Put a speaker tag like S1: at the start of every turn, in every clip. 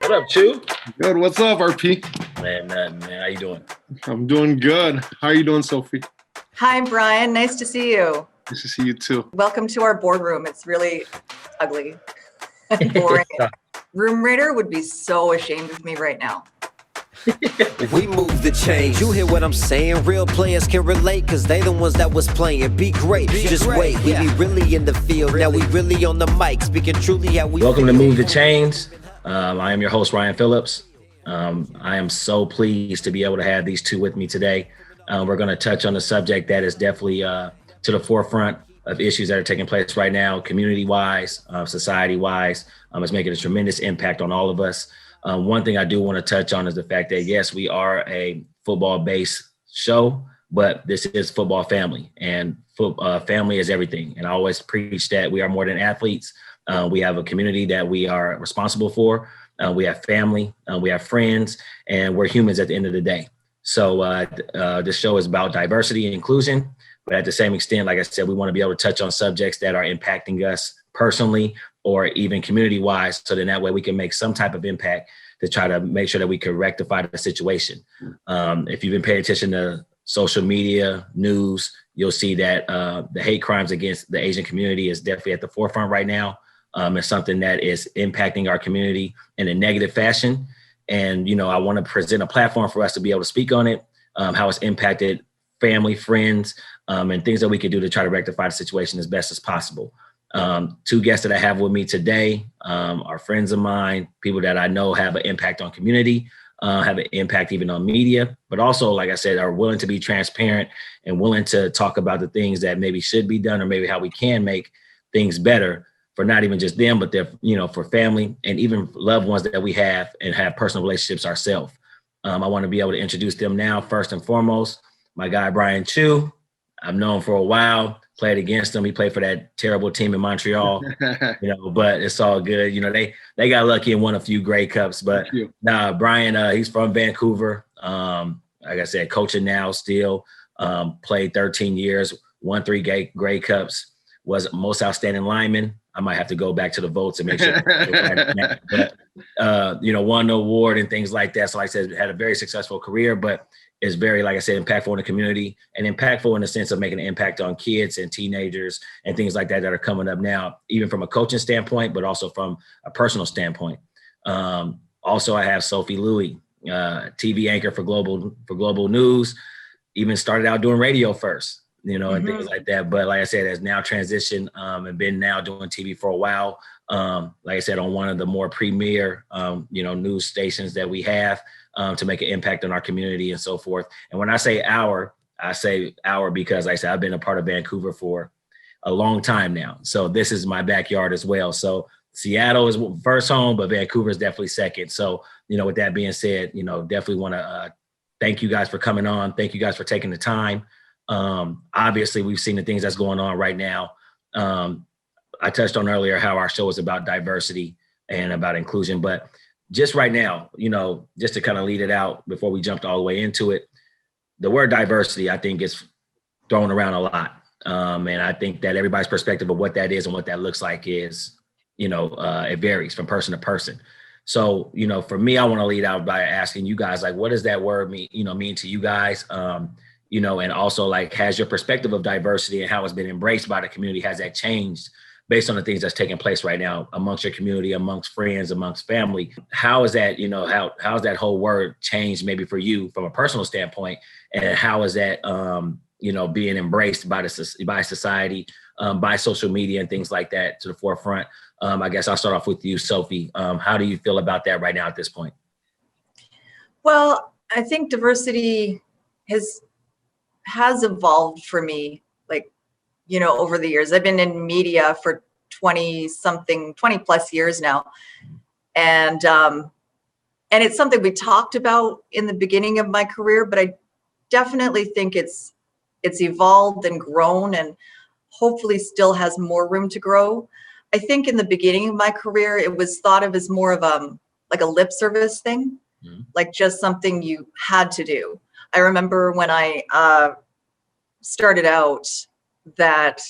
S1: What up, Chiu?
S2: Good. What's up, RP?
S1: Man, nothing, man. How you doing?
S2: I'm doing good. How are you doing, Sophie?
S3: Hi, Bryan. Nice to see you.
S2: Nice to see you too.
S3: Welcome to our boardroom. It's really ugly and boring. Room Raider would be so ashamed of me right now.
S4: We move the change. You hear what I'm saying? Real players can relate, cause they the ones that was playing. Be great. Just wait. We be really in the field. Now we really on the mic, speaking truly how we
S1: Welcome to Move the Chains. I am your host, Phillips. I am so pleased to be able to have these two with me today. We're going to touch on a subject that is definitely to the forefront of issues that are taking place right now, community-wise, society-wise. It's making a tremendous impact on all of us. One thing I do want to touch on is the fact that, yes, we are a football-based show, but this is football family, and family is everything. And I always preach that we are more than athletes. We have a community that we are responsible for. We have family, we have friends, and we're humans at the end of the day. So this show is about diversity and inclusion, but at the same extent, like I said, we want to be able to touch on subjects that are impacting us personally or even community-wise, so then that way we can make some type of impact to try to make sure that we can rectify the situation. If you've been paying attention to social media, news, you'll see that the hate crimes against the Asian community is definitely at the forefront right now. It's something that is impacting our community in a negative fashion. And, you know, I want to present a platform for us to be able to speak on it, how it's impacted family, friends, and things that we can do to try to rectify the situation as best as possible. Two guests that I have with me today are friends of mine, people that I know have an impact on community, have an impact even on media, but also, like I said, are willing to be transparent and willing to talk about the things that maybe should be done or maybe how we can make things better for not even just them, but they're, you know, for family and even loved ones that we have and have personal relationships ourselves. I want to be able to introduce them now. First and foremost, my guy, Bryan Chiu. I've known him for a while, played against him. He played for that terrible team in Montreal, you know, but it's all good. You know, they got lucky and won a few Grey Cups, but Bryan, he's from Vancouver. Like I said, coaching now still, played 13 years, won 3 Grey Cups, was most outstanding lineman. I might have to go back to the votes and make sure. But, you know, won the award and things like that. So like I said, had a very successful career, but is very, like I said, impactful in the community and impactful in the sense of making an impact on kids and teenagers and things like that are coming up now, even from a coaching standpoint, but also from a personal standpoint. Also, I have Sophie Louie, TV anchor for Global News, even started out doing radio first, you know, and things like that. But like I said, has now transitioned and been now doing TV for a while. Like I said, on one of the more premier, you know, news stations that we have to make an impact on our community and so forth. And when I say our because like I said, I've been a part of Vancouver for a long time now. So this is my backyard as well. So Seattle is first home, but Vancouver is definitely second. So, you know, with that being said, you know, definitely want to thank you guys for coming on. Thank you guys for taking the time. Obviously, we've seen the things that's going on right now. I touched on earlier how our show is about diversity and about inclusion, but just right now, you know, just to kind of lead it out before we jumped all the way into it, the word diversity, I think, gets thrown around a lot. And I think that everybody's perspective of what that is and what that looks like is, you know, it varies from person to person. So, you know, for me, I want to lead out by asking you guys, like, what does that word mean to you guys? You know, and also, like, has your perspective of diversity and how it's been embraced by the community, has that changed based on the things that's taking place right now amongst your community, amongst friends, amongst family? How is that, you know, how's that whole word changed maybe for you from a personal standpoint? And how is that, you know, being embraced by society, by social media and things like that to the forefront? I guess I'll start off with you, Sophie. How do you feel about that right now at this point?
S3: Well, I think diversity has evolved for me, like, you know, over the years. I've been in media for 20 plus years now. And it's something we talked about in the beginning of my career, but I definitely think it's evolved and grown and hopefully still has more room to grow. I think in the beginning of my career, it was thought of as more of like a lip service thing, like just something you had to do. I remember when I started out that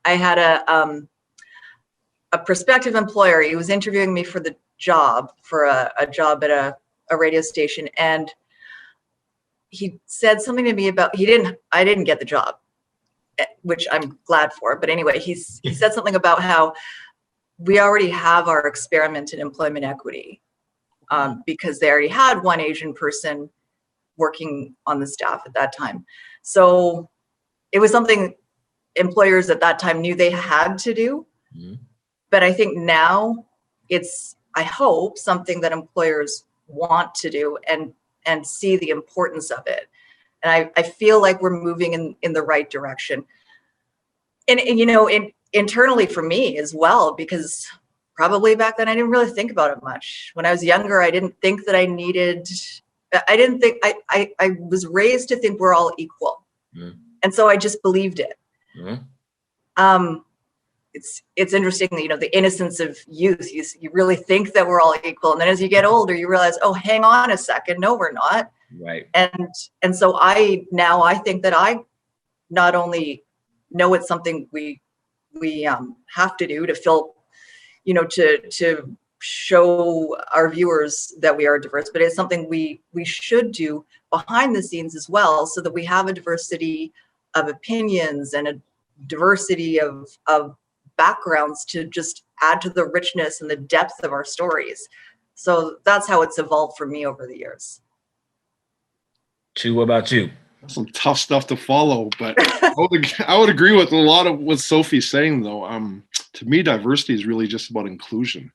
S3: I had a prospective employer. He was interviewing me for the job for a job at a radio station, and he said something to me about I didn't get the job, which I'm glad for. But anyway, he said something about how we already have our experiment in employment equity, because they already had one Asian person working on the staff at that time. So it was something employers at that time knew they had to do. Mm-hmm. But I think now it's, I hope, something that employers want to do and see the importance of it. And I feel like we're moving in the right direction. And you know, internally for me as well, because probably back then I didn't really think about it much. When I was younger, I didn't think that I was raised to think we're all equal. Mm. And so I just believed it. Mm. It's interesting that, you know, the innocence of youth, you really think that we're all equal. And then as you get older, you realize, oh, hang on a second. No, we're not.
S1: Right.
S3: And so I think that I not only know it's something we have to do to feel, you know, to show our viewers that we are diverse, but it's something we should do behind the scenes as well, so that we have a diversity of opinions and a diversity of backgrounds to just add to the richness and the depth of our stories. So that's how it's evolved for me over the years.
S1: Chiu, what about you?
S2: Some tough stuff to follow, but I would agree with a lot of what Sophie's saying, though. To me, diversity is really just about inclusion.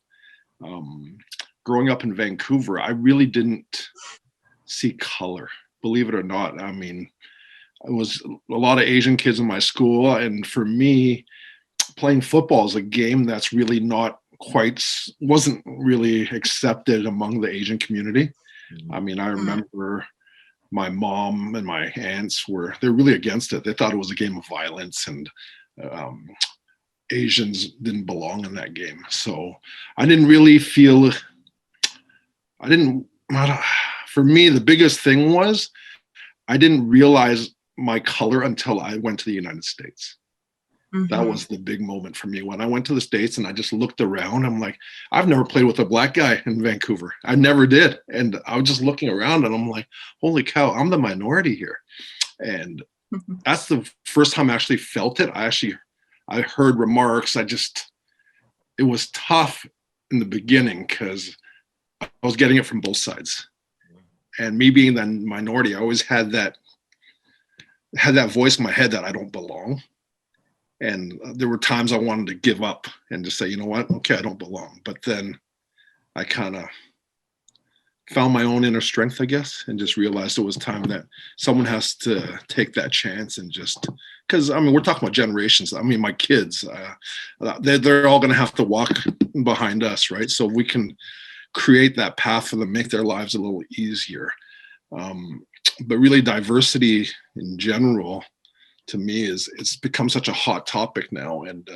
S2: Growing up in Vancouver, I really didn't see color, believe it or not. I mean, it was a lot of Asian kids in my school, and for me, playing football is a game that's really wasn't really accepted among the Asian community. I mean, I remember my mom and my aunts they're really against it. They thought it was a game of violence, and Asians didn't belong in that game. So I didn't really feel, for me, the biggest thing was I didn't realize my color until I went to the United States. Mm-hmm. That was the big moment for me. When I went to the States and I just looked around, I'm like, I've never played with a black guy in Vancouver. I never did. And I was just looking around and I'm like, holy cow, I'm the minority here. And that's the first time I actually felt it. I heard remarks. It was tough in the beginning because I was getting it from both sides. And me being the minority, I always had that voice in my head that I don't belong. And there were times I wanted to give up and just say, you know what? Okay, I don't belong. But then I kind of found my own inner strength, I guess, and just realized it was time that someone has to take that chance and just, because, I mean, we're talking about generations. I mean, my kids, they're all going to have to walk behind us, right? So we can create that path for them, make their lives a little easier. But really, diversity in general, to me, it's become such a hot topic now. And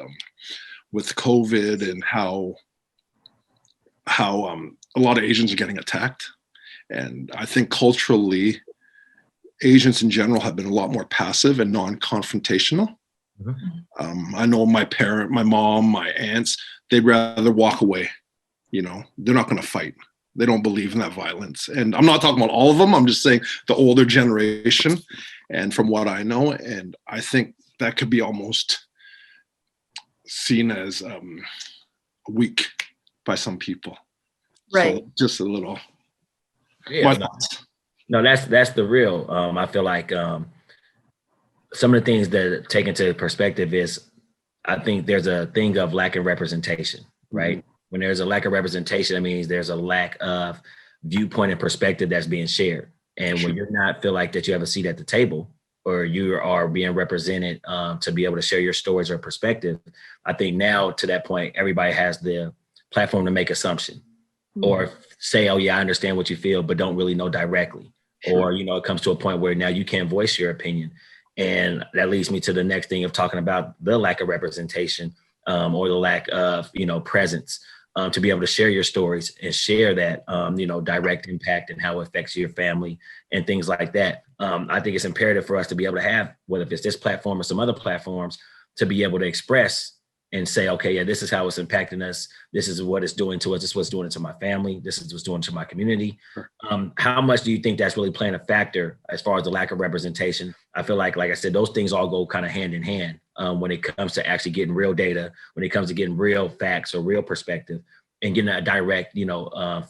S2: with COVID and how a lot of Asians are getting attacked. And I think culturally, Asians in general have been a lot more passive and non-confrontational. Mm-hmm. I know my mom, my aunts, they'd rather walk away. You know, they're not going to fight. They don't believe in that violence. And I'm not talking about all of them. I'm just saying the older generation. And from what I know, and I think that could be almost seen as weak by some people.
S3: Right.
S2: So just a little.
S1: Yeah. No, that's the real. I feel like some of the things that take into perspective is, I think there's a thing of lack of representation, right? Mm-hmm. When there's a lack of representation, that means there's a lack of viewpoint and perspective that's being shared. And when you're not feel like that you have a seat at the table, or you are being represented to be able to share your stories or perspective, I think now to that point, everybody has the platform to make assumption or say, oh yeah, I understand what you feel, but don't really know directly. Or, you know, it comes to a point where now you can't voice your opinion. And that leads me to the next thing of talking about the lack of representation or the lack of, you know, presence. To be able to share your stories and share that, you know, direct impact and how it affects your family and things like that. I think it's imperative for us to be able to have, whether it's this platform or some other platforms, to be able to express and say, okay, yeah, this is how it's impacting us. This is what it's doing to us. This is what's doing it to my family. This is what's doing it to my community.
S2: Sure.
S1: How much do you think that's really playing a factor as far as the lack of representation? I feel like I said, those things all go kind of hand in hand when it comes to actually getting real data, when it comes to getting real facts or real perspective and getting a direct,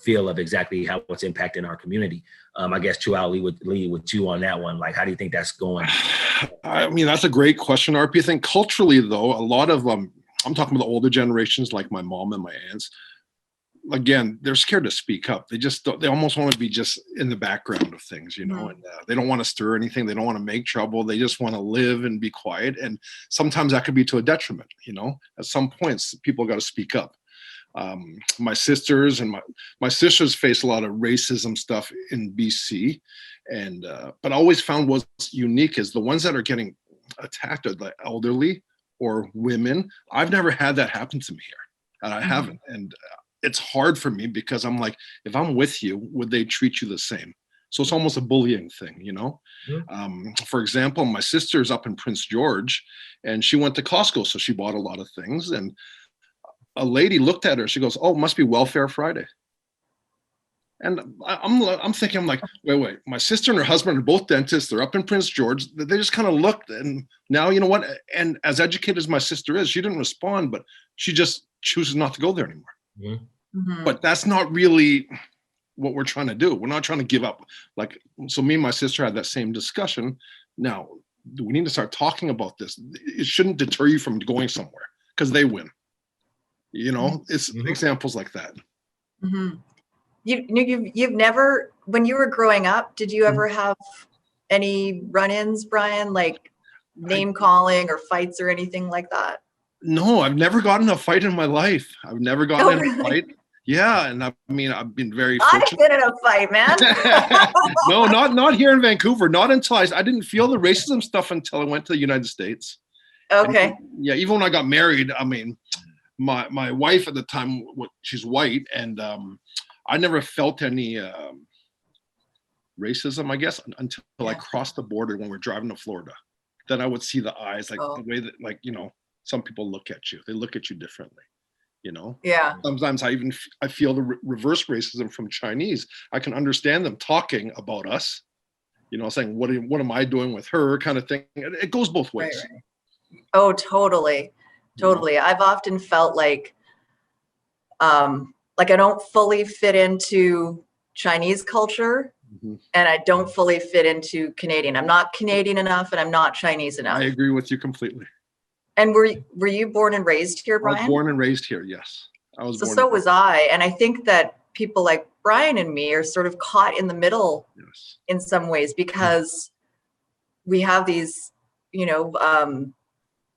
S1: feel of exactly how it's impacting our community. I guess, Chiu, I'll lead with you on that one. Like, how do you think that's going?
S2: I mean, that's a great question, RP. I think culturally, though, a lot of I'm talking about the older generations, like my mom and my aunts. Again, they're scared to speak up. They almost want to be just in the background of things, and they don't want to stir anything. They don't want to make trouble. They just want to live and be quiet. And sometimes that could be to a detriment. At some points, people got to speak up. My sisters face a lot of racism stuff in BC, but I always found what's unique is the ones that are getting attacked are the elderly or women. I've never had that happen to me here, and I haven't. And it's hard for me because I'm like, if I'm with you, would they treat you the same? So it's almost a bullying thing, For example, my sister's up in Prince George, and she went to Costco, so she bought a lot of things, and a lady looked at her. She goes, "Oh, it must be Welfare Friday." And I'm thinking, wait. My sister and her husband are both dentists. They're up in Prince George. They just kind of looked, and now, you know what? And as educated as my sister is, she didn't respond, but she just chooses not to go there anymore.
S3: Mm-hmm.
S2: But that's not really what we're trying to do. We're not trying to give up. So me and my sister had that same discussion. Now, do we need to start talking about this? It shouldn't deter you from going somewhere because they win. It's examples like that.
S3: Mm-hmm. You've never, when you were growing up, did you ever have any run-ins, Bryan, like name calling or fights or anything like that?
S2: No, I've never gotten in a fight in my life. I've never gotten in a fight. Yeah, and I've been very fortunate.
S3: I've been in a fight, man.
S2: No, not here in Vancouver. Not until I didn't feel the racism stuff until I went to the United States.
S3: Okay.
S2: And, yeah, even when I got married, my wife at the time, she's white, and I never felt any racism, I guess, until I crossed the border when we're driving to Florida. Then I would see the eyes, the way that, some people look at you. They look at you differently, Yeah. Sometimes I feel the reverse racism from Chinese. I can understand them talking about us, saying, what am I doing with her, kind of thing. It goes both ways.
S3: Right. Oh, totally. Totally. I've often felt like I don't fully fit into Chinese culture, and I don't fully fit into Canadian. I'm not Canadian enough, and I'm not Chinese enough.
S2: I agree with you completely.
S3: And were you born and raised here, Bryan?
S2: I was born and raised here, yes.
S3: So was I. And I think that people like Bryan and me are sort of caught in the middle in some ways because we have these,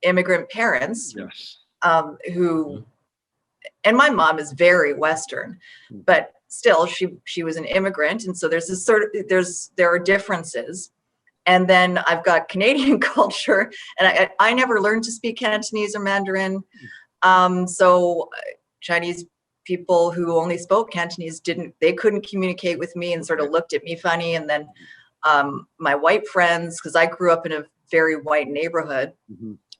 S3: immigrant parents who, and my mom is very Western, but still she was an immigrant. And so there's this there are differences. And then I've got Canadian culture, and I never learned to speak Cantonese or Mandarin. So Chinese people who only spoke Cantonese couldn't communicate with me and sort of looked at me funny. And then my white friends, because I grew up in a very white neighborhood.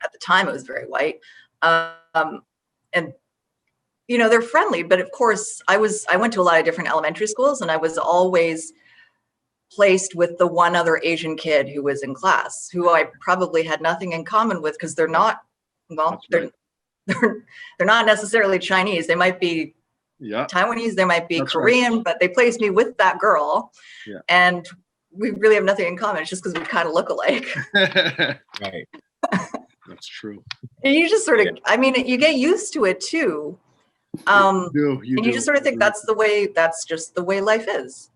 S3: At the time, it was very white. And they're friendly, but of course I went to a lot of different elementary schools, and I was always placed with the one other Asian kid who was in class, who I probably had nothing in common with because they're not, they're not necessarily Chinese. They might be Taiwanese, they might be Korean, but they placed me with that girl, and we really have nothing in common. It's just because we kind of look alike.
S1: Right.
S2: That's true.
S3: And you just sort of, you get used to it too. You just sort of think that's just the way life is.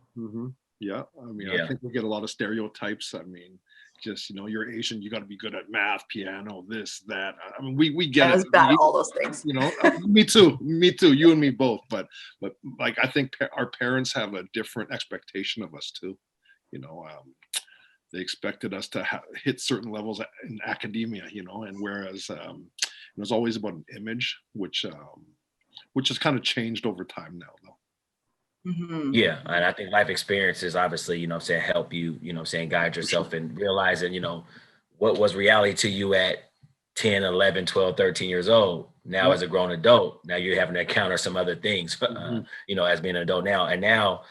S2: Yeah. I think we get a lot of stereotypes. You're Asian, you got to be good at math, piano, this, that. We get it.
S3: Bad at all those things.
S2: Me too. You and me both. But I think our parents have a different expectation of us too. They expected us to hit certain levels in academia, and whereas it was always about an image, which has kind of changed over time now, though.
S1: Yeah, and I think life experiences obviously, help you, guide yourself in realizing, what was reality to you at 10, 11, 12, 13 years old. Now as a grown adult, now you're having to encounter some other things, as being an adult now. And now,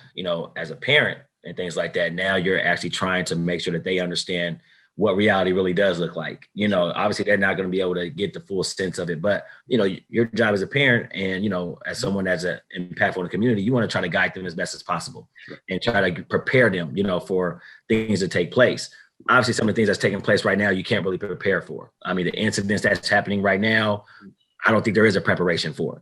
S1: as a parent and things like that, now you're actually trying to make sure that they understand what reality really does look like. Obviously they're not going to be able to get the full sense of it, but your job as a parent and, as someone that's impactful in the community, you want to try to guide them as best as possible and try to prepare them, for things to take place. Obviously some of the things that's taking place right now, you can't really prepare for. I mean, the incidents that's happening right now, I don't think there is a preparation for.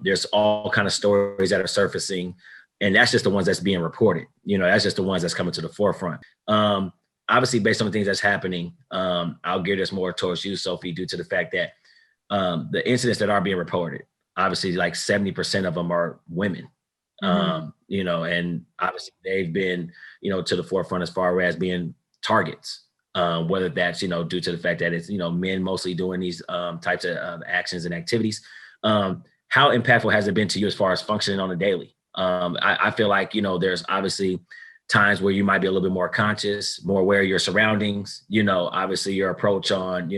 S1: There's all kind of stories that are surfacing, and that's just the ones that's being reported. That's just the ones that's coming to the forefront. Obviously, based on the things that's happening, I'll gear this more towards you, Sophie, due to the fact that the incidents that are being reported, obviously like 70% of them are women. And obviously they've been, to the forefront as far as being targets. Whether that's, due to the fact that it's, men mostly doing these types of actions and activities. How impactful has it been to you as far as functioning on a daily? I feel like, there's obviously times where you might be a little bit more conscious, more aware of your surroundings, obviously your approach on,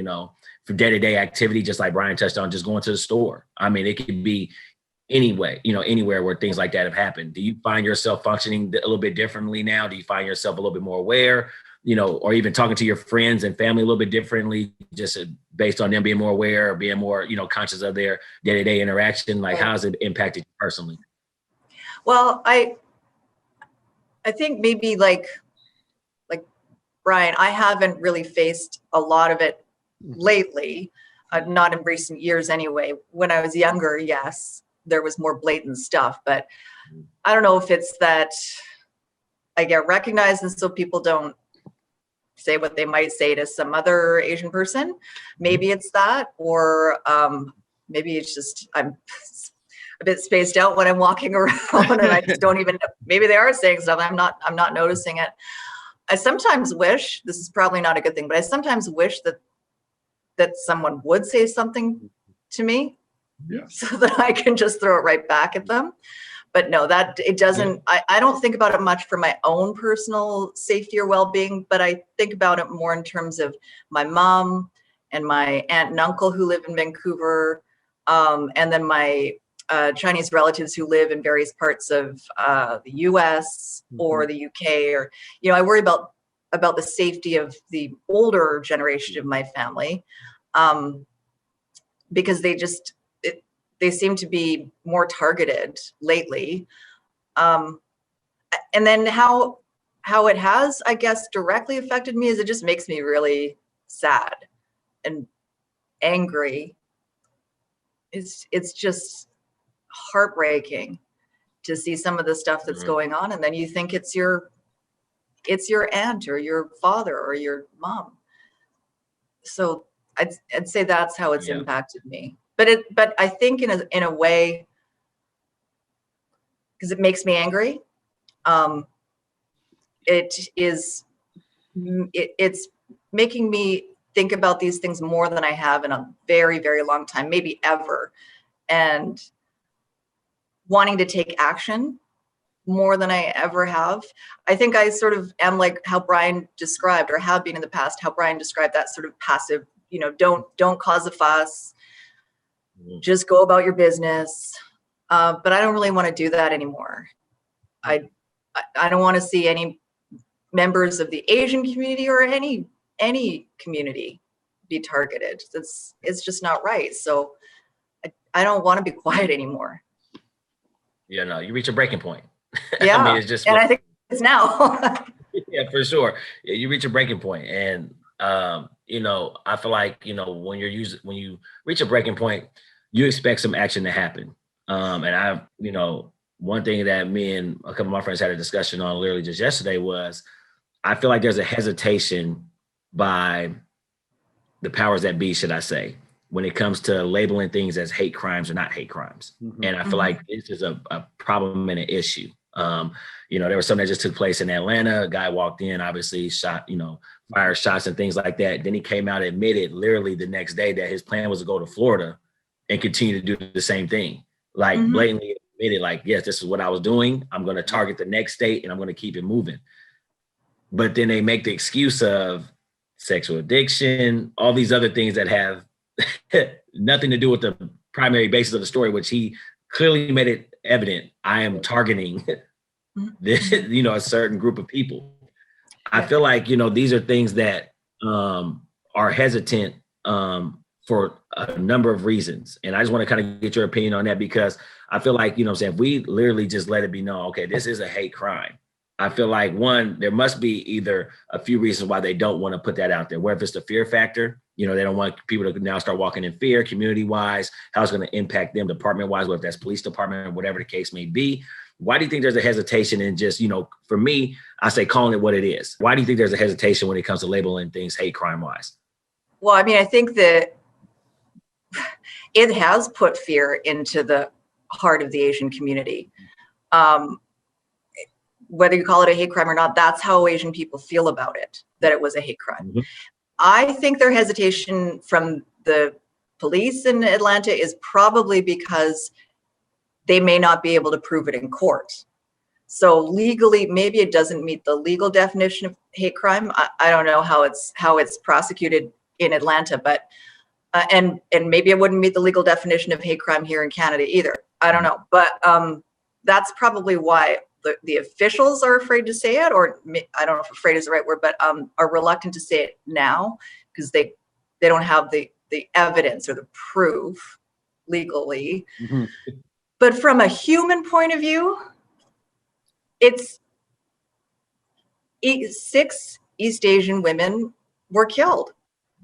S1: for day-to-day activity, just like Bryan touched on, just going to the store. I mean, it could be anywhere where things like that have happened. Do you find yourself functioning a little bit differently now? Do you find yourself a little bit more aware? Or even talking to your friends and family a little bit differently, just based on them being more aware or being more, conscious of their day-to-day interaction? Like, how has it impacted you personally?
S3: Well, I think maybe like Bryan, I haven't really faced a lot of it lately, not in recent years anyway. When I was younger, yes, there was more blatant stuff, but I don't know if it's that I get recognized and so people don't say what they might say to some other Asian person. Maybe it's that, or maybe it's just I'm a bit spaced out when I'm walking around and I just don't even know. Maybe they are saying stuff. I'm not noticing it. I sometimes wish, this is probably not a good thing, but I sometimes wish that someone would say something to me so that I can just throw it right back at them. But no, that it doesn't, I don't think about it much for my own personal safety or well-being, but I think about it more in terms of my mom and my aunt and uncle who live in Vancouver, and then my Chinese relatives who live in various parts of the US or the UK, or, I worry about the safety of the older generation of my family, because they seem to be more targeted lately. And then how it has, I guess, directly affected me is it just makes me really sad and angry. It's just heartbreaking to see some of the stuff that's going on. And then you think it's your aunt or your father or your mom. So I'd say that's how it's impacted me. But I think in a way, because it makes me angry, it's making me think about these things more than I have in a very, very long time, maybe ever, and wanting to take action more than I ever have. I think I sort of am like how Bryan described, or have been in the past, how Bryan described that sort of passive, don't cause a fuss. Just go about your business. But I don't really want to do that anymore. I don't want to see any members of the Asian community or any community be targeted. It's just not right. So I don't want to be quiet anymore.
S1: Yeah, no, you reach a breaking point.
S3: Yeah,
S1: I mean, it's just,
S3: and I think it's now.
S1: Yeah, for sure. Yeah, you reach a breaking point, and I feel like when you reach a breaking point, you expect some action to happen. And one thing that me and a couple of my friends had a discussion on literally just yesterday was, I feel like there's a hesitation by the powers that be, should I say, when it comes to labeling things as hate crimes or not hate crimes. And I feel like this is a problem and an issue. There was something that just took place in Atlanta. A guy walked in, obviously shot, fired shots and things like that. Then he came out and admitted literally the next day that his plan was to go to Florida and continue to do the same thing. Like blatantly admitted, like, yes, this is what I was doing. I'm going to target the next state and I'm going to keep it moving. But then they make the excuse of, sexual addiction, all these other things that have nothing to do with the primary basis of the story, which he clearly made it evident. I am targeting this, a certain group of people. I feel like, these are things that are hesitant for a number of reasons. And I just want to kind of get your opinion on that, because I feel like, if we literally just let it be known, okay, this is a hate crime. I feel like, one, there must be either a few reasons why they don't want to put that out there. Whether it's the fear factor, they don't want people to now start walking in fear, community-wise, how it's going to impact them department-wise, whether that's police department, whatever the case may be. Why do you think there's a hesitation in just, for me, I say calling it what it is? Why do you think there's a hesitation when it comes to labeling things hate crime-wise?
S3: Well, I mean, I think that it has put fear into the heart of the Asian community. Whether you call it a hate crime or not, that's how Asian people feel about it, that it was a hate crime. Mm-hmm. I think their hesitation from the police in Atlanta is probably because they may not be able to prove it in court. So legally, maybe it doesn't meet the legal definition of hate crime. I don't know how it's prosecuted in Atlanta, but and maybe it wouldn't meet the legal definition of hate crime here in Canada either. I don't know, but that's probably why the officials are afraid to say it, or I don't know if afraid is the right word, but are reluctant to say it now because they don't have the evidence or the proof legally. Mm-hmm. But from a human point of view, it's 6 East Asian women were killed.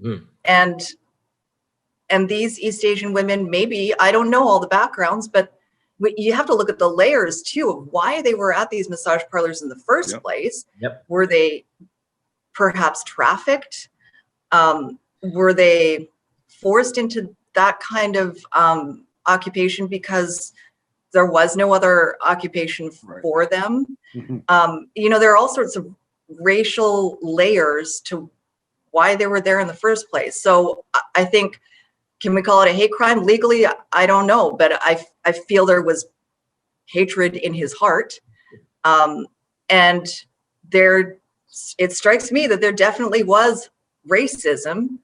S3: Mm. And these East Asian women, maybe, I don't know all the backgrounds, but you have to look at the layers too of why they were at these massage parlors in the first place. Yep. Were they perhaps trafficked? Were they forced into that kind of occupation because there was no other occupation for them? Mm-hmm. There are all sorts of racial layers to why they were there in the first place. So I think, can we call it a hate crime? Legally, I don't know, but I feel there was hatred in his heart. And it strikes me that there definitely was racism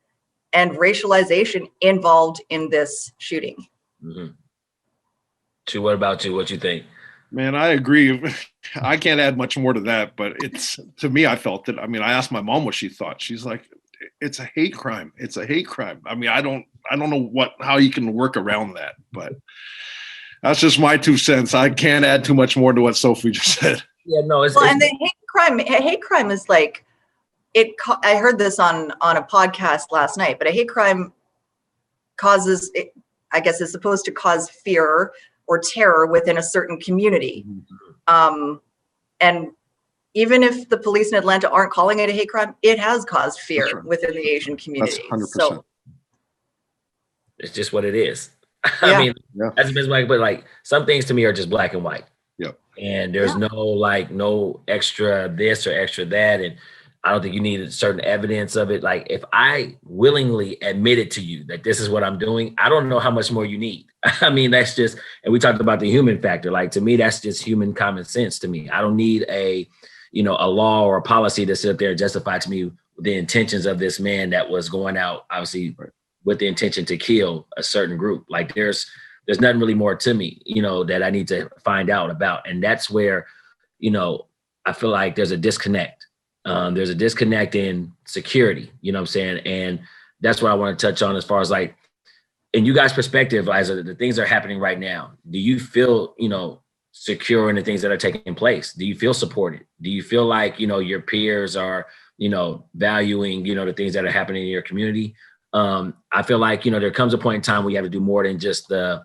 S3: and racialization involved in this shooting. Mm-hmm.
S1: Chiu, what about you? What you think?
S2: Man, I agree. I can't add much more to that, but to me, I felt it. I mean, I asked my mom what she thought. She's like, it's a hate crime. It's a hate crime. I mean, I don't know how you can work around that, but that's just my 2 cents. I can't add too much more to what Sophie just said.
S1: Yeah, no,
S3: and the hate crime is like I heard this on a podcast last night, but a hate crime causes, I guess, is supposed to cause fear or terror within a certain community. Mm-hmm. And even if the police in Atlanta aren't calling it a hate crime, it has caused fear within the Asian community.
S2: That's 100%. So
S1: it's just what it is. I mean, that's but some things to me are just black and white.
S2: Yeah.
S1: And there's no extra this or extra that. And I don't think you need certain evidence of it. Like, if I willingly admitted to you that this is what I'm doing, I don't know how much more you need. I mean, that's just, and we talked about the human factor. Like, to me, that's just human common sense to me. I don't need a law or a policy to sit there and justify to me the intentions of this man that was going out, obviously, with the intention to kill a certain group. Like, there's nothing really more to me, that I need to find out about. And that's where, I feel like there's a disconnect. There's a disconnect in security, you know what I'm saying? And that's what I want to touch on as far as like, in you guys' perspective, as the things that are happening right now, do you feel, secure in the things that are taking place? Do you feel supported? Do you feel like, your peers are, valuing, the things that are happening in your community? I feel like, there comes a point in time where you have to do more than just the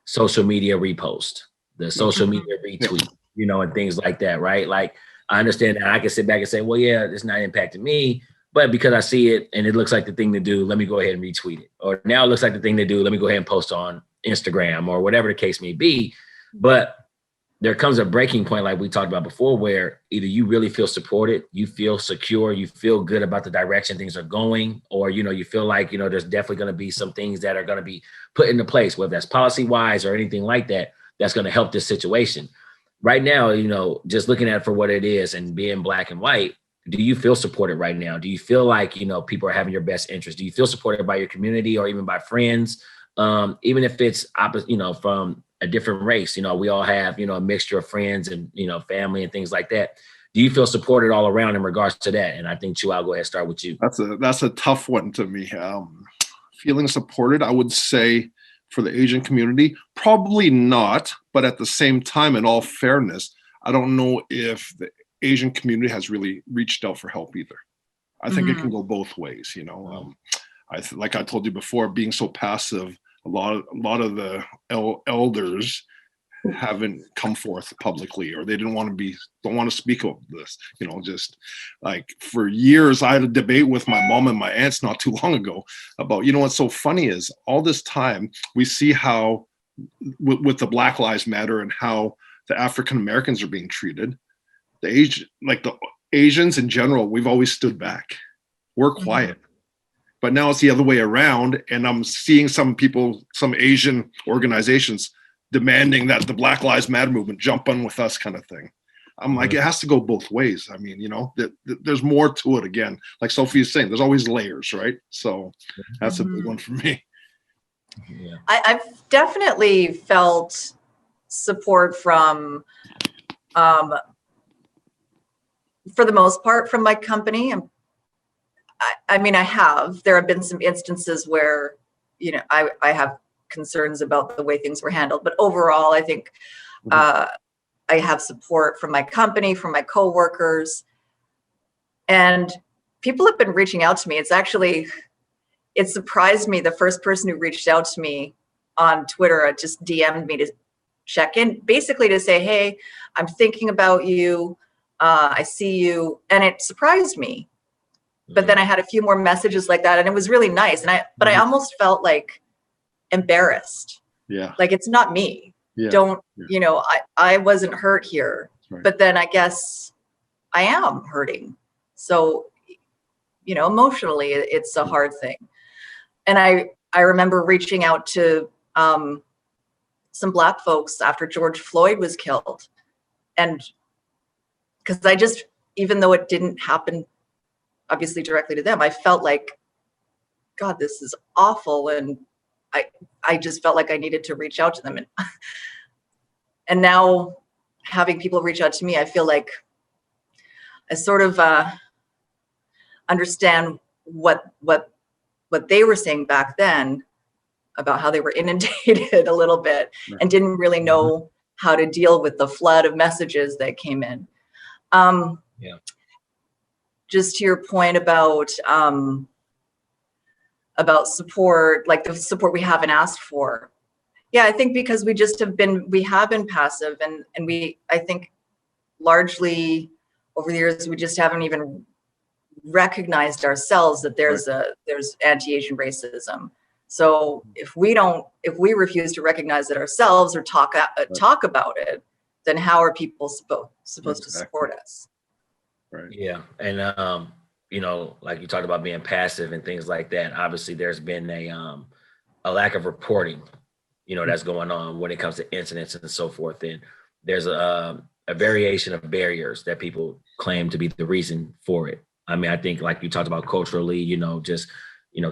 S1: social media repost, the social media retweet, and things like that, right? Like, I understand that I can sit back and say, well, yeah, it's not impacting me, but because I see it and it looks like the thing to do, let me go ahead and retweet it. Or now it looks like the thing to do, let me go ahead and post on Instagram or whatever the case may be. But there comes a breaking point, like we talked about before, where either you really feel supported, you feel secure, you feel good about the direction things are going, or, you feel like, there's definitely going to be some things that are going to be put into place, whether that's policy wise or anything like that, that's going to help this situation. Right now, just looking at it for what it is and being black and white, do you feel supported right now? Do you feel like, people are having your best interest? Do you feel supported by your community or even by friends? Even if it's from a different race, we all have, a mixture of friends and, family and things like that. Do you feel supported all around in regards to that? And I think, Chiu, I'll go ahead and start with you.
S2: That's a tough one to me. Feeling supported, I would say for the Asian community, probably not, but at the same time, in all fairness, I don't know if the Asian community has really reached out for help either. I think it can go both ways, like I told you before, being so passive, a lot of the elders haven't come forth publicly, or they don't want to speak of this. Just like for years, I had a debate with my mom and my aunts not too long ago about, what's so funny is all this time we see how with the Black Lives Matter and how the African Americans are being treated. The Asians in general, we've always stood back. We're quiet. But now it's the other way around, and I'm seeing some Asian organizations demanding that the Black Lives Matter movement jump on with us, kind of thing. I'm like, it has to go both ways. I mean, there's more to it. Again, like Sophie is saying, there's always layers, right? So that's a big one for me.
S1: Yeah.
S3: I've definitely felt support from, for the most part, from my company. There have been some instances where, I have concerns about the way things were handled, but overall, I think I have support from my company, from my coworkers, and people have been reaching out to me. It surprised me. The first person who reached out to me on Twitter just DM'd me to check in, basically to say, hey, I'm thinking about you. I see you. And it surprised me. But then I had a few more messages like that, and it was really nice. But I almost felt like embarrassed.
S2: Yeah.
S3: Like, it's not me.
S2: Yeah.
S3: I wasn't hurt here. Right. But then I guess I am hurting. So, emotionally, it's a hard thing. And I remember reaching out to some Black folks after George Floyd was killed. And because even though it didn't happen obviously directly to them, I felt like, God, this is awful. And I just felt like I needed to reach out to them. And now having people reach out to me, I feel like I sort of understand what they were saying back then about how they were inundated a little bit and didn't really know how to deal with the flood of messages that came in. Just to your point about support, like the support we haven't asked for. Yeah, I think because we have been passive, and I think largely over the years, we just haven't even recognized ourselves that there's anti-Asian racism. So if we refuse to recognize it ourselves or talk about it, then how are people supposed to support us?
S2: Right.
S1: Yeah. And, like you talked about being passive and things like that. Obviously, there's been a lack of reporting, that's going on when it comes to incidents and so forth. And there's a variation of barriers that people claim to be the reason for it. I mean, I think like you talked about culturally, just,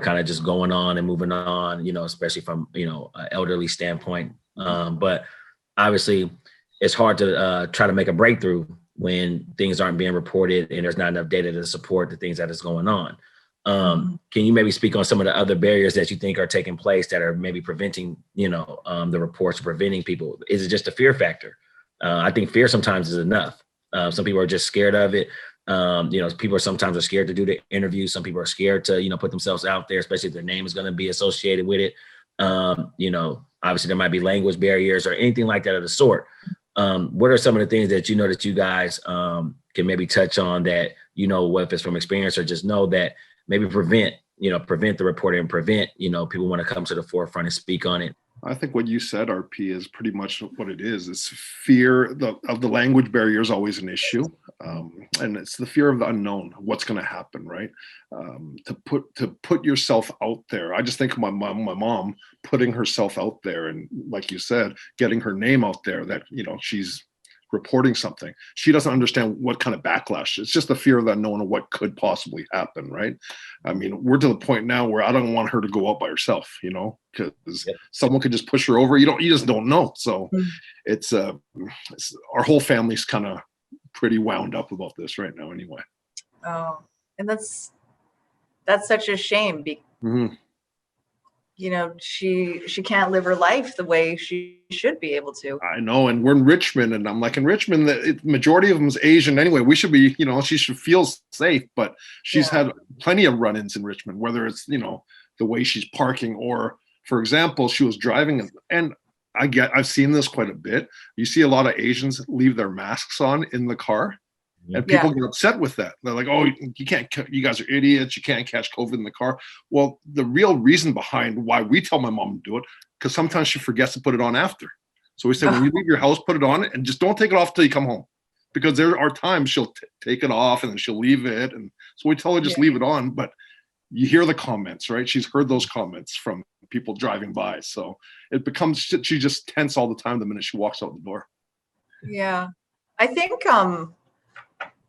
S1: kind of just going on and moving on, especially from, an elderly standpoint. But obviously, it's hard to try to make a breakthrough when things aren't being reported and there's not enough data to support the things that is going on. Can you maybe speak on some of the other barriers that you think are taking place that are maybe preventing, the reports, preventing people? Is it just a fear factor? I think fear sometimes is enough. Some people are just scared of it. People sometimes are scared to do the interview. Some people are scared to, put themselves out there, especially if their name is going to be associated with it. Obviously there might be language barriers or anything like that of the sort. What are some of the things that that you guys can maybe touch on that, if it's from experience or just know that maybe prevent the reporting and prevent, people want to come to the forefront and speak on it?
S2: I think what you said, RP, is pretty much what it is. It's fear of the language barrier is always an issue. And it's the fear of the unknown, what's going to happen, right? To put yourself out there. I just think of my mom putting herself out there, and like you said, getting her name out there that, she's reporting something. She doesn't understand what kind of backlash. It's just the fear of the unknown of what could possibly happen, right? I mean, we're to the point now where I don't want her to go out by herself, you know, because someone could just push her over. You just don't know. So it's our whole family's kind of pretty wound up about this right now anyway.
S3: Oh, and that's such a shame. You know, she can't live her life the way she should be able to.
S2: I know, and we're in Richmond, and I'm like, in Richmond, the majority of them is Asian anyway. We should be, you know, she should feel safe, but she's had plenty of run-ins in Richmond, whether it's, you know, the way she's parking, or, for example, she was driving, and I've seen this quite a bit. You see a lot of Asians leave their masks on in the car. And people get upset with that. They're like, "Oh, you guys are idiots. You can't catch COVID in the car." Well, the real reason behind why we tell my mom to do it, because sometimes she forgets to put it on after. So we say, when you leave your house, put it on, and just don't take it off till you come home, because there are times she'll take it off and then she'll leave it, and so we tell her just leave it on. But you hear the comments, right? She's heard those comments from people driving by, so it becomes she just tense all the time the minute she walks out the door.
S3: Yeah, I think.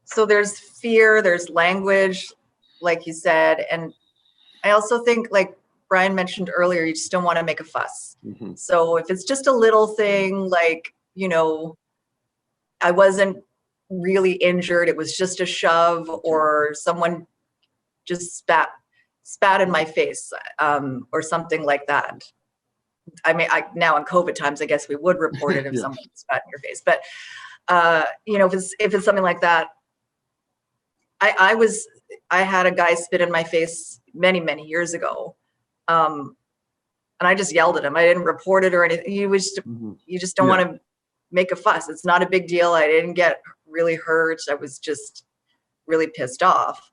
S3: So there's fear, there's language, like you said. And I also think, like Bryan mentioned earlier, you just don't want to make a fuss. So if it's just a little thing, like, you know, I wasn't really injured, it was just a shove, or someone just spat in my face, or something like that. I mean, now in COVID times, I guess we would report it if someone spat in your face. But, you know, if it's something like that, I had a guy spit in my face many years ago, and I just yelled at him. I didn't report it or anything. You just don't want to make a fuss. It's not a big deal. I didn't get really hurt. I was just really pissed off.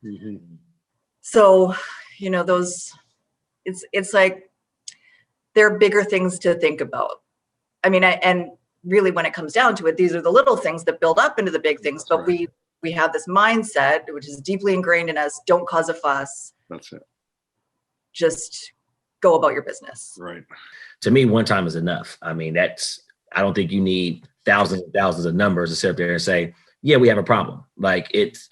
S3: So, you know, it's like there are bigger things to think about. I mean, and really, when it comes down to it, these are the little things that build up into the big things. But we have this mindset, which is deeply ingrained in us. Don't cause a fuss.
S2: That's it.
S3: Just go about your business.
S2: Right.
S1: To me, one time is enough. I mean, I don't think you need thousands and thousands of numbers to sit up there and say, yeah, we have a problem. Like it's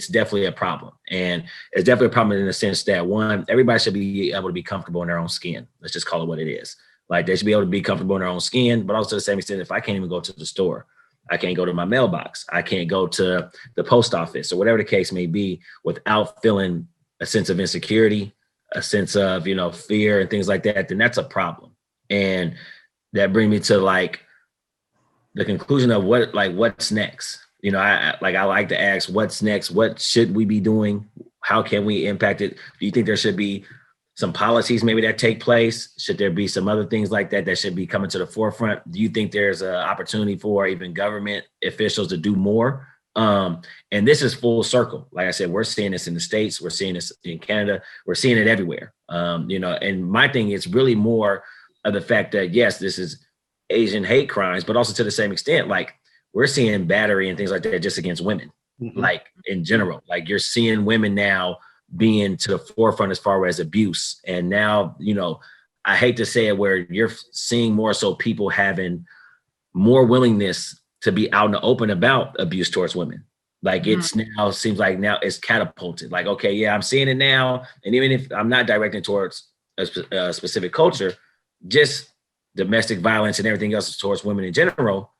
S1: definitely a problem. And it's definitely a problem in the sense that, one, everybody should be able to be comfortable in their own skin. Let's just call it what it is. Like they should be able to be comfortable in their own skin, but also to the same extent, if I can't even go to the store, I can't go to my mailbox, I can't go to the post office or whatever the case may be without feeling a sense of insecurity, a sense of, you know, fear and things like that, then that's a problem. And that brings me to like the conclusion of what's next. You know, I like to ask what's next, what should we be doing? How can we impact it? Do you think there should be some policies maybe that take place? Should there be some other things like that should be coming to the forefront? Do you think there's an opportunity for even government officials to do more? And this is full circle. Like I said, we're seeing this in the States. We're seeing this in Canada. We're seeing it everywhere. You know, and my thing is really more of the fact that, yes, this is Asian hate crimes, but also to the same extent, like we're seeing battery and things like that just against women, like in general. Like you're seeing women now being to the forefront as far as abuse. And now, you know, I hate to say it, where you're seeing more so people having more willingness to be out in the open about abuse towards women. Like it's now seems like now it's catapulted. Like, okay, yeah, I'm seeing it now. And even if I'm not directing towards a specific culture, just domestic violence and everything else towards women in general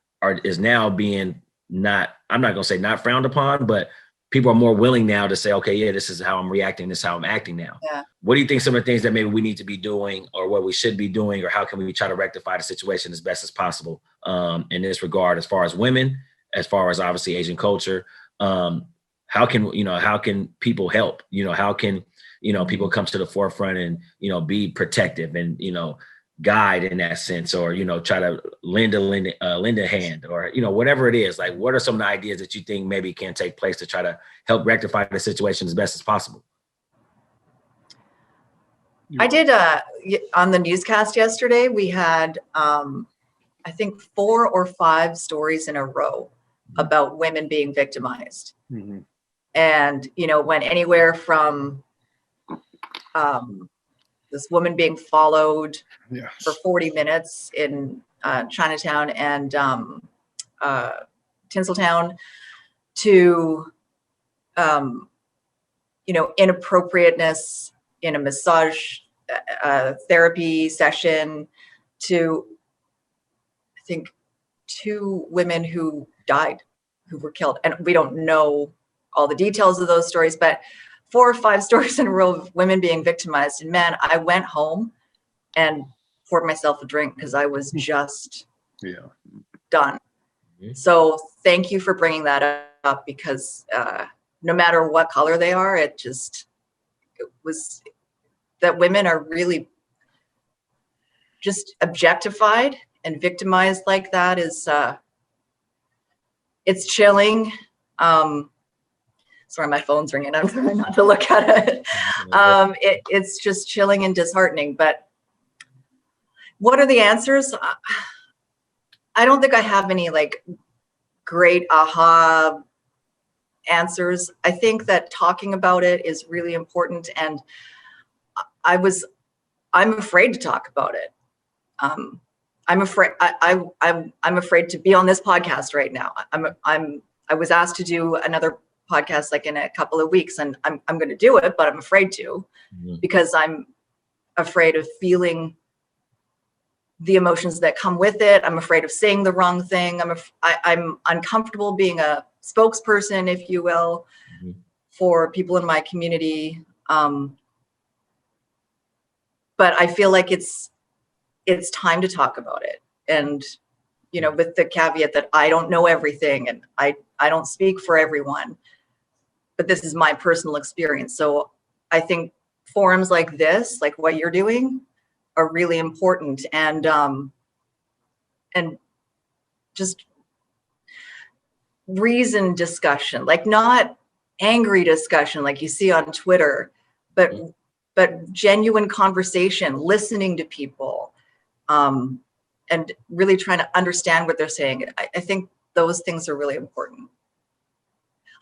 S1: is now being I'm not going to say not frowned upon, but people are more willing now to say, okay, yeah, this is how I'm reacting. This is how I'm acting now. Yeah. What do you think some of the things that maybe we need to be doing or what we should be doing, or how can we try to rectify the situation as best as possible in this regard, as far as women, as far as obviously Asian culture? How can people help? You know, how can, you know, people come to the forefront and, you know, be protective and, you know, guide in that sense, or, you know, try to lend a hand, or, you know, whatever it is. Like, what are some of the ideas that you think maybe can take place to try to help rectify the situation as best as possible?
S3: I did on the newscast yesterday, we had I think 4 or 5 stories in a row about women being victimized. And, you know, went anywhere from this woman being followed for 40 minutes in Chinatown, and Tinseltown to, inappropriateness in a massage therapy session to, I think, 2 women who died, who were killed. And we don't know all the details of those stories, but 4 or 5 stories in a row of women being victimized. And man, I went home and poured myself a drink because I was just done. So thank you for bringing that up, because no matter what color they are, it was that women are really just objectified and victimized like that is, it's chilling. Sorry, my phone's ringing. I'm trying not to look at it. It's just chilling and disheartening. But what are the answers? I don't think I have any like great aha answers. I think that talking about it is really important, and I'm afraid to talk about it. I'm afraid. I'm afraid to be on this podcast right now. I was asked to do another podcast like in a couple of weeks, and I'm going to do it, but I'm afraid to, because I'm afraid of feeling the emotions that come with it. I'm afraid of saying the wrong thing. I'm uncomfortable being a spokesperson, if you will, for people in my community. But I feel like it's time to talk about it. And, with the caveat that I don't know everything and I don't speak for everyone, but this is my personal experience. So I think forums like this, like what you're doing, are really important, and just reasoned discussion, like not angry discussion like you see on Twitter, but genuine conversation, listening to people, and really trying to understand what they're saying. I think those things are really important.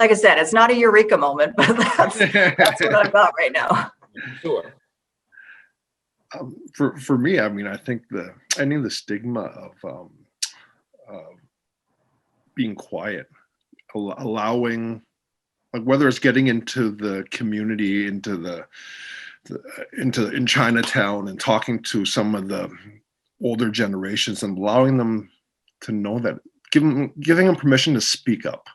S3: Like I said, it's not a eureka moment, but that's what I've got right now.
S1: Sure.
S2: For me, I mean, I think the stigma of being quiet, allowing, like, whether it's getting into the community, in Chinatown and talking to some of the older generations and allowing them to know that, giving them permission to speak up.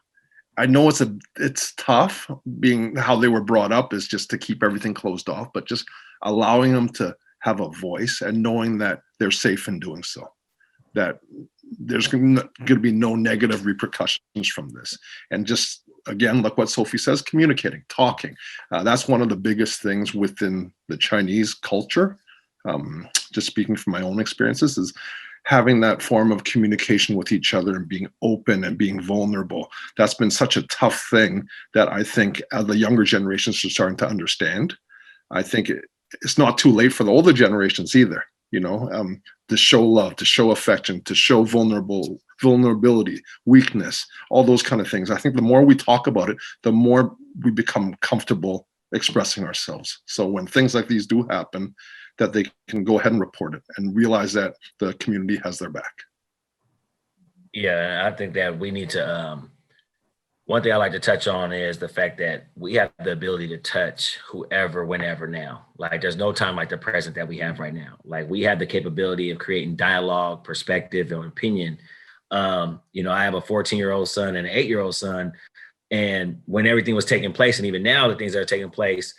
S2: I know it's tough, being how they were brought up is just to keep everything closed off, but just allowing them to have a voice and knowing that they're safe in doing so, that there's going to be no negative repercussions from this. And just, again, like what Sophie says, communicating, talking. That's one of the biggest things within the Chinese culture. Just speaking from my own experiences, is having that form of communication with each other and being open and being vulnerable. That's been such a tough thing that I think the younger generations are starting to understand. I think it's not too late for the older generations either, to show love, to show affection, to show vulnerability, weakness, all those kind of things. I think the more we talk about it, the more we become comfortable expressing ourselves. So when things like these do happen, that they can go ahead and report it and realize that the community has their back.
S1: Yeah, I think that we need to, one thing I like to touch on is the fact that we have the ability to touch whoever, whenever now. Like, there's no time like the present that we have right now. Like, we have the capability of creating dialogue, perspective, and opinion. I have a 14-year-old son and an 8-year-old son. And when everything was taking place, and even now the things that are taking place,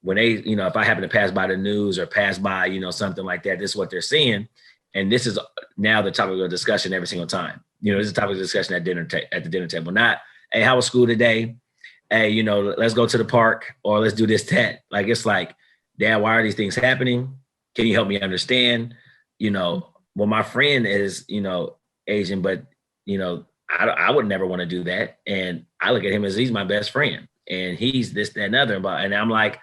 S1: when they, if I happen to pass by the news or pass by, something like that, this is what they're seeing. And this is now the topic of discussion every single time. This is a topic of discussion at the dinner table. Not, hey, how was school today? Hey, let's go to the park, or let's do this, that. Like, it's like, Dad, why are these things happening? Can you help me understand? Well, my friend is, Asian, but, I would never want to do that. And I look at him as he's my best friend, and he's this, that, and other. And I'm like,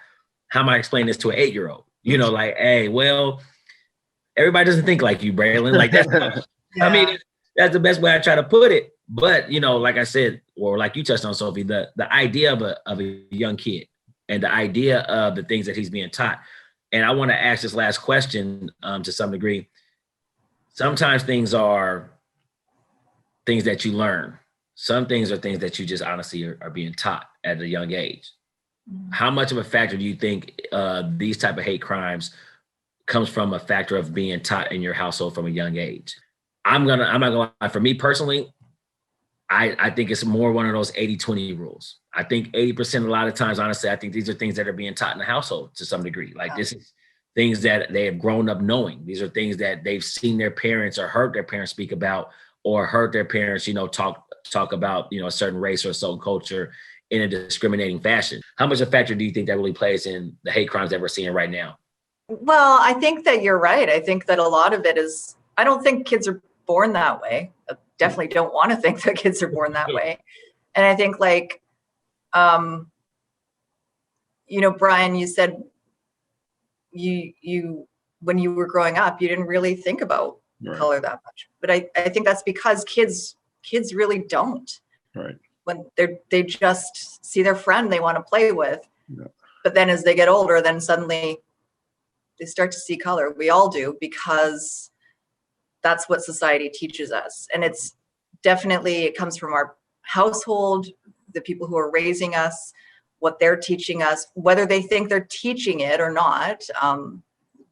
S1: how am I explaining this to an 8-year-old? Like, hey, well, everybody doesn't think like you, Braylon. Like, that's, I mean, that's the best way I try to put it. But, like I said, or like you touched on, Sophie, the idea of a young kid and the idea of the things that he's being taught. And I want to ask this last question to some degree. Sometimes things are things that you learn. some things are things that you just honestly are being taught at a young age. How much of a factor do you think these type of hate crimes comes from a factor of being taught in your household from a young age? I'm not gonna lie, for me personally, I think it's more one of those 80-20 rules. I think 80% a lot of times, honestly, I think these are things that are being taught in the household to some degree. Like this is things that they have grown up knowing. These are things that they've seen their parents or heard their parents speak about, or heard their parents, talk about, a certain race or a certain culture in a discriminating fashion. How much of a factor do you think that really plays in the hate crimes that we're seeing right now?
S3: Well, I think that you're right. I think that a lot of it is, I don't think kids are born that way. I definitely don't want to think that kids are born that way. And I think Bryan, you said you when you were growing up, you didn't really think about color that much. But I think that's because kids really don't.
S2: Right.
S3: When they just see their friend they want to play with.
S2: Yeah.
S3: But then as they get older, then suddenly they start to see color. We all do, because that's what society teaches us. And it's definitely, it comes from our household, the people who are raising us, what they're teaching us, whether they think they're teaching it or not.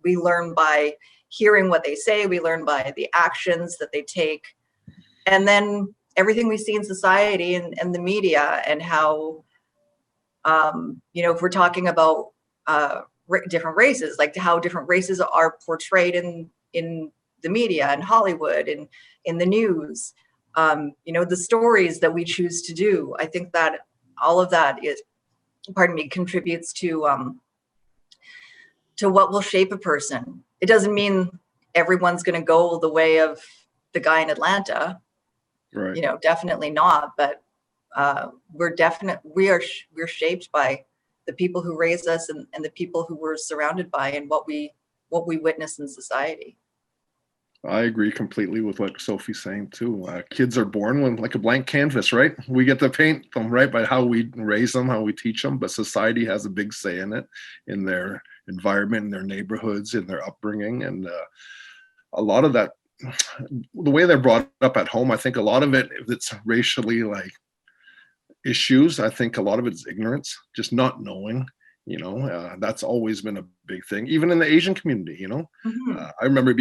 S3: We learn by hearing what they say. We learn by the actions that they take. And then everything we see in society and the media, and how, if we're talking about different races, like how different races are portrayed in the media and Hollywood and in the news, the stories that we choose to do. I think that all of that contributes to what will shape a person. It doesn't mean everyone's going to go the way of the guy in Atlanta.
S2: Right.
S3: Definitely not. But we're shaped by the people who raised us and the people who we're surrounded by, and what we witness in society.
S2: I agree completely with what Sophie's saying too. Kids are born with like a blank canvas, right? We get to paint them, right, by how we raise them, how we teach them, but society has a big say in it, in their environment, in their neighborhoods, in their upbringing. And a lot of that, the way they're brought up at home, I think a lot of it, if it's racially issues, I think a lot of it's ignorance, just not knowing. That's always been a big thing, even in the Asian community.
S3: Mm-hmm.
S2: I remember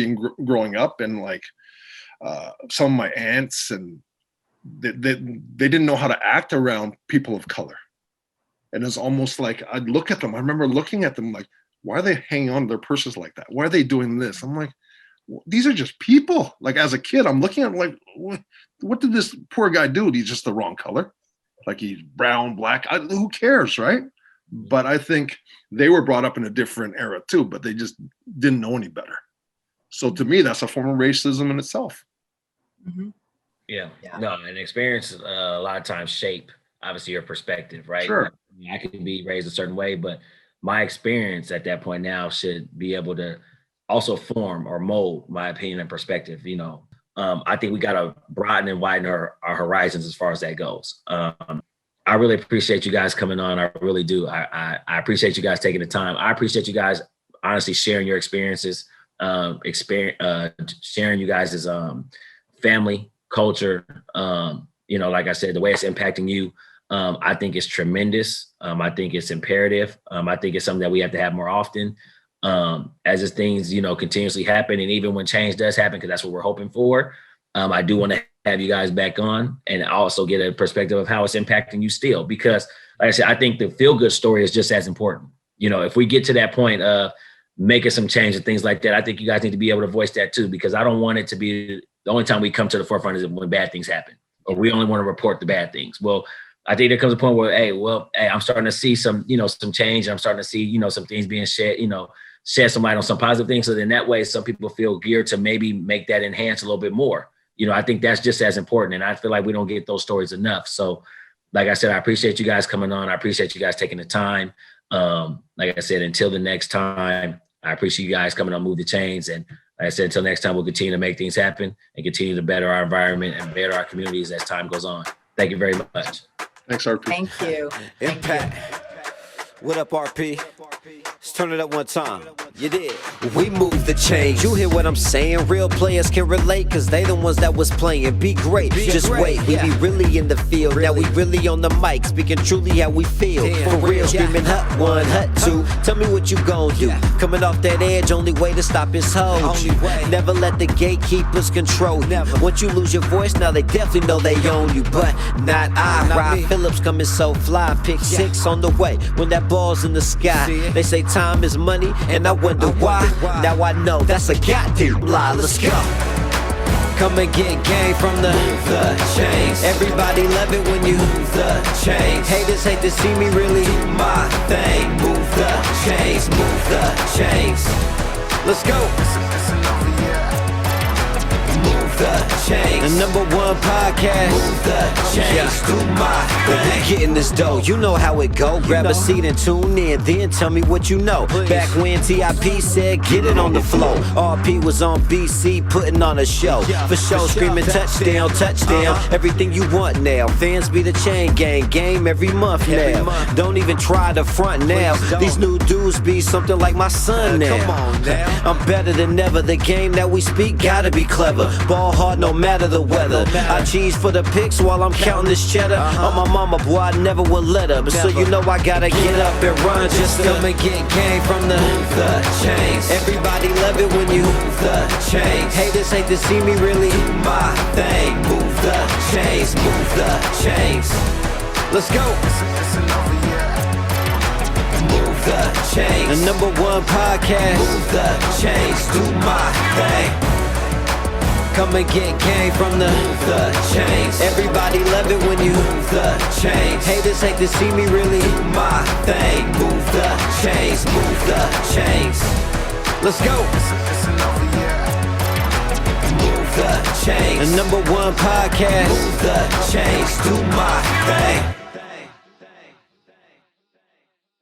S2: growing up, and some of my aunts, and they didn't know how to act around people of color. And it's almost like I'd look at them. I remember looking at them like, why are they hanging on to their purses like that? Why are they doing this? I'm like, these are just people. Like, as a kid, I'm looking at them like, what did this poor guy do? He's just the wrong color. Like, he's brown, black. Who cares, right? But I think they were brought up in a different era too, but they just didn't know any better. So to me, that's a form of racism in itself.
S3: Mm-hmm.
S1: Yeah. No, and experience a lot of times shape, obviously, your perspective, right?
S2: Sure.
S1: I could be raised a certain way, but my experience at that point now should be able to also form or mold my opinion and perspective. I think we got to broaden and widen our horizons as far as that goes. I really appreciate you guys coming on. I really do. I appreciate you guys taking the time. I appreciate you guys honestly sharing your experiences, sharing you guys' family, culture. Like I said, the way it's impacting you, I think it's tremendous. I think it's imperative. I think it's something that we have to have more often. As things, continuously happen. And even when change does happen, because that's what we're hoping for, I do want to have you guys back on and also get a perspective of how it's impacting you still. Because like I said, I think the feel-good story is just as important. If we get to that point of making some change and things like that, I think you guys need to be able to voice that too, because I don't want it to be the only time we come to the forefront is when bad things happen, or we only want to report the bad things. Well, I think there comes a point where, hey, I'm starting to see some, some change. I'm starting to see, some things being shared, shed some light on some positive things. So then that way, some people feel geared to maybe make that enhance a little bit more. I think that's just as important. And I feel like we don't get those stories enough. So like I said, I appreciate you guys coming on. I appreciate you guys taking the time. Like I said, until the next time, I appreciate you guys coming on Move the Chains. And like I said, until next time, we'll continue to make things happen and continue to better our environment and better our communities as time goes on. Thank you very much.
S2: Thanks, RP.
S3: Thank you.
S4: Impact. What up, RP? Let's turn it up one time. You did. We move the change. You hear what I'm saying? Real players can relate, cause they the ones that was playing. Be great, just wait. We be really in the field. Now we really on the mic, speaking truly how we feel. For real, screaming hut one, hut two. Tell me what you gon' do. Coming off that edge, only way to stop is hold you. Never let the gatekeepers control you. Once you lose your voice, now they definitely know they own you. But not I. Ryan Phillips coming so fly. Pick 6 on the way when that ball's in the sky. They say time is money, and I wonder why. Now I know that's a goddamn lie. Let's go. Come and get game from the chains. Everybody love it when you move the chains. Haters hate to see me really do my thing. Move the chains, move the chains. Let's go. Move the chains. The #1 podcast. Move the chains. Do my thing. We getting this dough. You know how it go. Grab a seat and tune in. Then tell me what you know. Back when TIP said get it on the flow. RP was on BC putting on a show. For show screaming touchdown, touchdown. Everything you want now. Fans be the chain gang. Game every month now. Don't even try to front now. These new dudes be something like my son now. Come on now. I'm better than ever. The game that we speak gotta be clever. Ball hard no matter the weather. I cheese for the picks while I'm counting this cheddar. On my mama, boy, I never will let her. But so you know I gotta get up and run just to come and get game from the chains. Everybody love it when you move the chains. Haters hate to see me really do my thing. Move the chains, move the chains. Let's go. Move the chains. The #1 podcast. Move the chains, do my thing. Come and get game from the chains. Everybody love it when you move the chains. Haters hate to see me really do my thing. Move the chains, move the chains. Let's go. Move the chains. The #1 podcast. Move the chains, do my thing.